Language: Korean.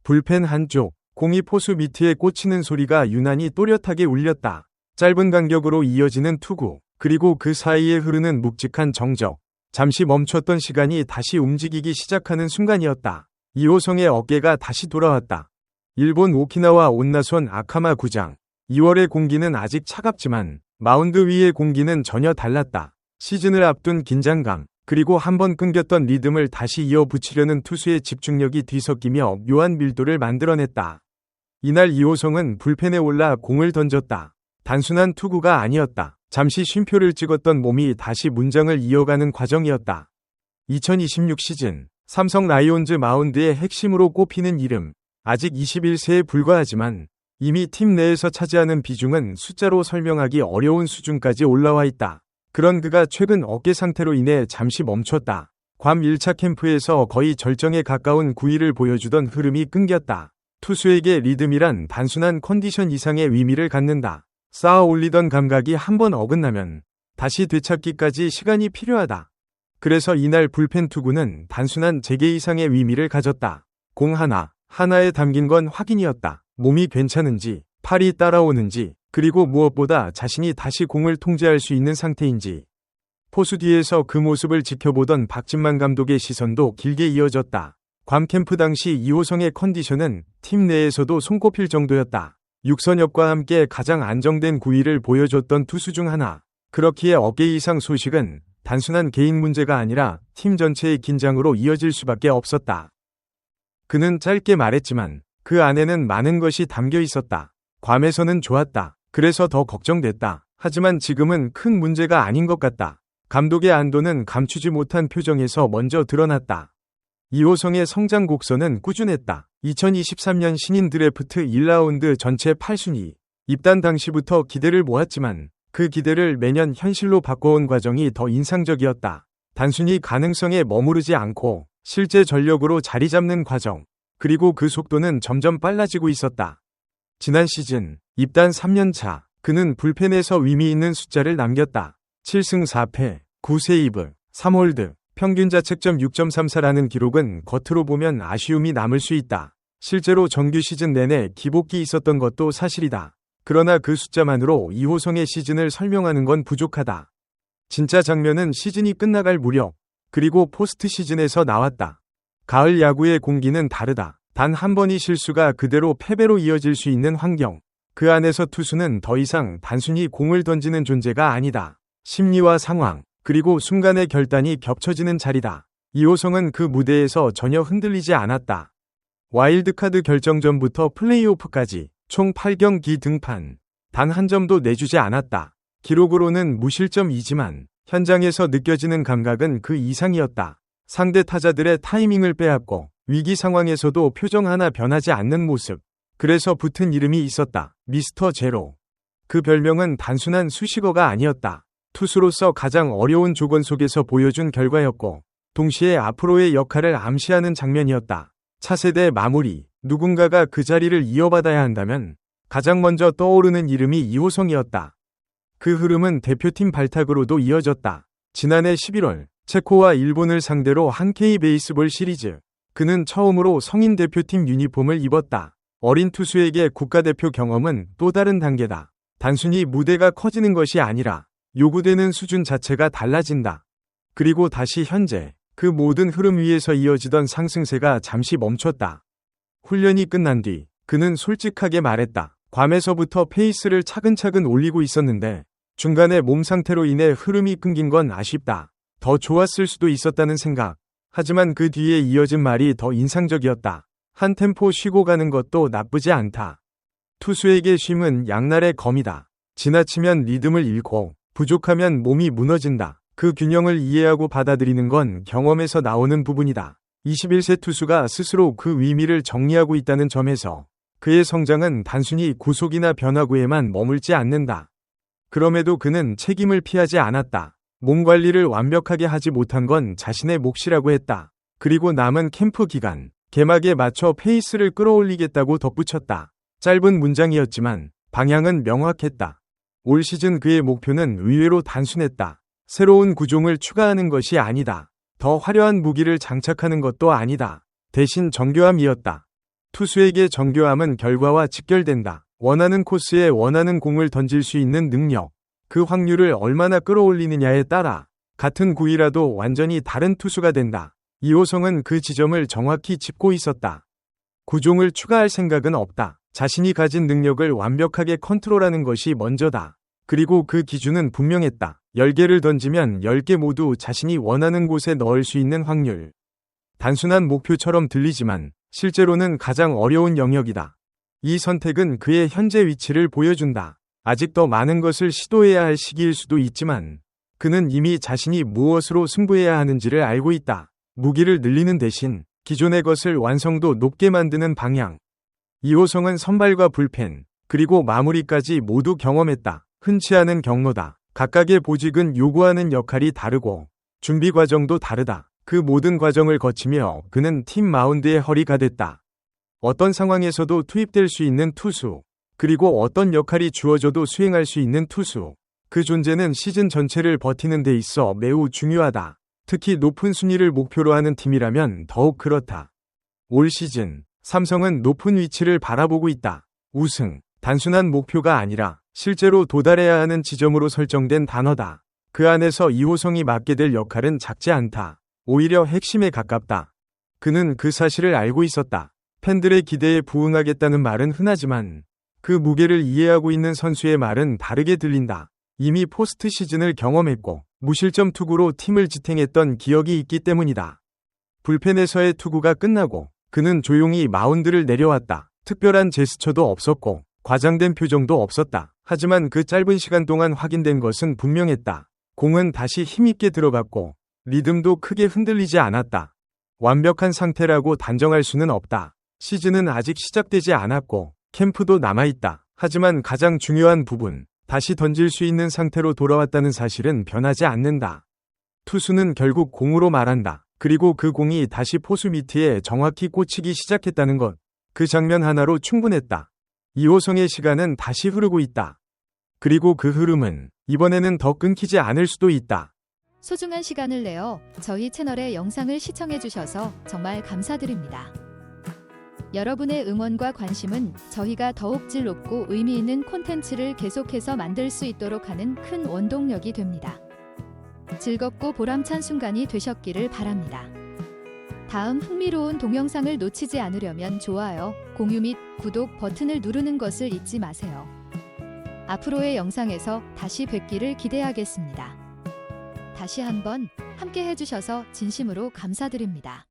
불펜 한쪽, 공이 포수 미트에 꽂히는 소리가 유난히 또렷하게 울렸다. 짧은 간격으로 이어지는 투구, 그리고 그 사이에 흐르는 묵직한 정적. 잠시 멈췄던 시간이 다시 움직이기 시작하는 순간이었다. 이호성의 어깨가 다시 돌아왔다. 일본 오키나와 온나손 아카마 구장. 2월의 공기는 아직 차갑지만 마운드 위의 공기는 전혀 달랐다. 시즌을 앞둔 긴장감, 그리고 한번 끊겼던 리듬을 다시 이어붙이려는 투수의 집중력이 뒤섞이며 묘한 밀도를 만들어냈다. 이날 이호성은 불펜에 올라 공을 던졌다. 단순한 투구가 아니었다. 잠시 쉼표를 찍었던 몸이 다시 문장을 이어가는 과정이었다. 2026 시즌 삼성 라이온즈 마운드의 핵심으로 꼽히는 이름. 아직 21세에 불과하지만 이미 팀 내에서 차지하는 비중은 숫자로 설명하기 어려운 수준까지 올라와 있다. 그런 그가 최근 어깨 상태로 인해 잠시 멈췄다. 괌 1차 캠프에서 거의 절정에 가까운 구위를 보여주던 흐름이 끊겼다. 투수에게 리듬이란 단순한 컨디션 이상의 의미를 갖는다. 쌓아 올리던 감각이 한번 어긋나면 다시 되찾기까지 시간이 필요하다. 그래서 이날 불펜 투구는 단순한 재개 이상의 의미를 가졌다. 공 하나에 담긴 건 확인이었다. 몸이 괜찮은지, 팔이 따라오는지, 그리고 무엇보다 자신이 다시 공을 통제할 수 있는 상태인지. 포수 뒤에서 그 모습을 지켜보던 박진만 감독의 시선도 길게 이어졌다. 괌 캠프 당시 이호성의 컨디션은 팀 내에서도 손꼽힐 정도였다. 육선엽과 함께 가장 안정된 구위를 보여줬던 투수 중 하나. 그렇기에 어깨 이상 소식은 단순한 개인 문제가 아니라 팀 전체의 긴장으로 이어질 수밖에 없었다. 그는 짧게 말했지만 그 안에는 많은 것이 담겨 있었다. 괌에서는 좋았다. 그래서 더 걱정됐다. 하지만 지금은 큰 문제가 아닌 것 같다. 감독의 안도는 감추지 못한 표정에서 먼저 드러났다. 이호성의 성장 곡선은 꾸준했다. 2023년 신인 드래프트 1라운드 전체 8순위. 입단 당시부터 기대를 모았지만 그 기대를 매년 현실로 바꿔온 과정이 더 인상적이었다. 단순히 가능성에 머무르지 않고 실제 전력으로 자리 잡는 과정. 그리고 그 속도는 점점 빨라지고 있었다. 지난 시즌 입단 3년차 그는 불펜에서 의미 있는 숫자를 남겼다. 7승 4패, 9세이브, 3홀드, 평균 자책점 6.34라는 기록은 겉으로 보면 아쉬움이 남을 수 있다. 실제로 정규 시즌 내내 기복기 있었던 것도 사실이다. 그러나 그 숫자만으로 이호성의 시즌을 설명하는 건 부족하다. 진짜 장면은 시즌이 끝나갈 무렵, 그리고 포스트 시즌에서 나왔다. 가을 야구의 공기는 다르다. 단 한 번의 실수가 그대로 패배로 이어질 수 있는 환경. 그 안에서 투수는 더 이상 단순히 공을 던지는 존재가 아니다. 심리와 상황, 그리고 순간의 결단이 겹쳐지는 자리다. 이호성은 그 무대에서 전혀 흔들리지 않았다. 와일드카드 결정전부터 플레이오프까지 총 8경기 등판. 단 한 점도 내주지 않았다. 기록으로는 무실점이지만 현장에서 느껴지는 감각은 그 이상이었다. 상대 타자들의 타이밍을 빼앗고 위기 상황에서도 표정 하나 변하지 않는 모습. 그래서 붙은 이름이 있었다. 미스터 제로. 그 별명은 단순한 수식어가 아니었다. 투수로서 가장 어려운 조건 속에서 보여준 결과였고 동시에 앞으로의 역할을 암시하는 장면이었다. 차세대 마무리. 누군가가 그 자리를 이어받아야 한다면 가장 먼저 떠오르는 이름이 이호성이었다. 그 흐름은 대표팀 발탁으로도 이어졌다. 지난해 11월 체코와 일본을 상대로 한 K 베이스볼 시리즈. 그는 처음으로 성인 대표팀 유니폼을 입었다. 어린 투수에게 국가대표 경험은 또 다른 단계다. 단순히 무대가 커지는 것이 아니라 요구되는 수준 자체가 달라진다. 그리고 다시 현재 그 모든 흐름 위에서 이어지던 상승세가 잠시 멈췄다. 훈련이 끝난 뒤 그는 솔직하게 말했다. 괌에서부터 페이스를 차근차근 올리고 있었는데 중간에 몸 상태로 인해 흐름이 끊긴 건 아쉽다. 더 좋았을 수도 있었다는 생각. 하지만 그 뒤에 이어진 말이 더 인상적이었다. 한 템포 쉬고 가는 것도 나쁘지 않다. 투수에게 쉼은 양날의 검이다. 지나치면 리듬을 잃고 부족하면 몸이 무너진다. 그 균형을 이해하고 받아들이는 건 경험에서 나오는 부분이다. 21세 투수가 스스로 그 의미를 정리하고 있다는 점에서 그의 성장은 단순히 구속이나 변화구에만 머물지 않는다. 그럼에도 그는 책임을 피하지 않았다. 몸 관리를 완벽하게 하지 못한 건 자신의 몫이라고 했다. 그리고 남은 캠프 기간, 개막에 맞춰 페이스를 끌어올리겠다고 덧붙였다. 짧은 문장이었지만 방향은 명확했다. 올 시즌 그의 목표는 의외로 단순했다. 새로운 구종을 추가하는 것이 아니다. 더 화려한 무기를 장착하는 것도 아니다. 대신 정교함이었다. 투수에게 정교함은 결과와 직결된다. 원하는 코스에 원하는 공을 던질 수 있는 능력. 그 확률을 얼마나 끌어올리느냐에 따라 같은 구위라도 완전히 다른 투수가 된다. 이호성은 그 지점을 정확히 짚고 있었다. 구종을 추가할 생각은 없다. 자신이 가진 능력을 완벽하게 컨트롤하는 것이 먼저다. 그리고 그 기준은 분명했다. 10개를 던지면 10개 모두 자신이 원하는 곳에 넣을 수 있는 확률. 단순한 목표처럼 들리지만 실제로는 가장 어려운 영역이다. 이 선택은 그의 현재 위치를 보여준다. 아직 더 많은 것을 시도해야 할 시기일 수도 있지만 그는 이미 자신이 무엇으로 승부해야 하는지를 알고 있다. 무기를 늘리는 대신 기존의 것을 완성도 높게 만드는 방향. 이호성은 선발과 불펜, 그리고 마무리까지 모두 경험했다. 흔치 않은 경로다. 각각의 보직은 요구하는 역할이 다르고 준비 과정도 다르다. 그 모든 과정을 거치며 그는 팀 마운드의 허리가 됐다. 어떤 상황에서도 투입될 수 있는 투수, 그리고 어떤 역할이 주어져도 수행할 수 있는 투수. 그 존재는 시즌 전체를 버티는 데 있어 매우 중요하다. 특히 높은 순위를 목표로 하는 팀이라면 더욱 그렇다. 올 시즌, 삼성은 높은 위치를 바라보고 있다. 우승, 단순한 목표가 아니라 실제로 도달해야 하는 지점으로 설정된 단어다. 그 안에서 이호성이 맡게 될 역할은 작지 않다. 오히려 핵심에 가깝다. 그는 그 사실을 알고 있었다. 팬들의 기대에 부응하겠다는 말은 흔하지만 그 무게를 이해하고 있는 선수의 말은 다르게 들린다. 이미 포스트 시즌을 경험했고 무실점 투구로 팀을 지탱했던 기억이 있기 때문이다. 불펜에서의 투구가 끝나고 그는 조용히 마운드를 내려왔다. 특별한 제스처도 없었고 과장된 표정도 없었다. 하지만 그 짧은 시간 동안 확인된 것은 분명했다. 공은 다시 힘있게 들어갔고 리듬도 크게 흔들리지 않았다. 완벽한 상태라고 단정할 수는 없다. 시즌은 아직 시작되지 않았고 캠프도 남아있다. 하지만 가장 중요한 부분, 다시 던질 수 있는 상태로 돌아왔다는 사실은 변하지 않는다. 투수는 결국 공으로 말한다. 그리고 그 공이 다시 포수 미트에 정확히 꽂히기 시작했다는 것. 그 장면 하나로 충분했다. 이호성의 시간은 다시 흐르고 있다. 그리고 그 흐름은 이번에는 더 끊기지 않을 수도 있다. 소중한 시간을 내어 저희 채널의 영상을 시청해주셔서 정말 감사드립니다. 여러분의 응원과 관심은 저희가 더욱 질 높고 의미 있는 콘텐츠를 계속해서 만들 수 있도록 하는 큰 원동력이 됩니다. 즐겁고 보람찬 순간이 되셨기를 바랍니다. 다음 흥미로운 동영상을 놓치지 않으려면 좋아요, 공유 및 구독 버튼을 누르는 것을 잊지 마세요. 앞으로의 영상에서 다시 뵙기를 기대하겠습니다. 다시 한번 함께 해주셔서 진심으로 감사드립니다.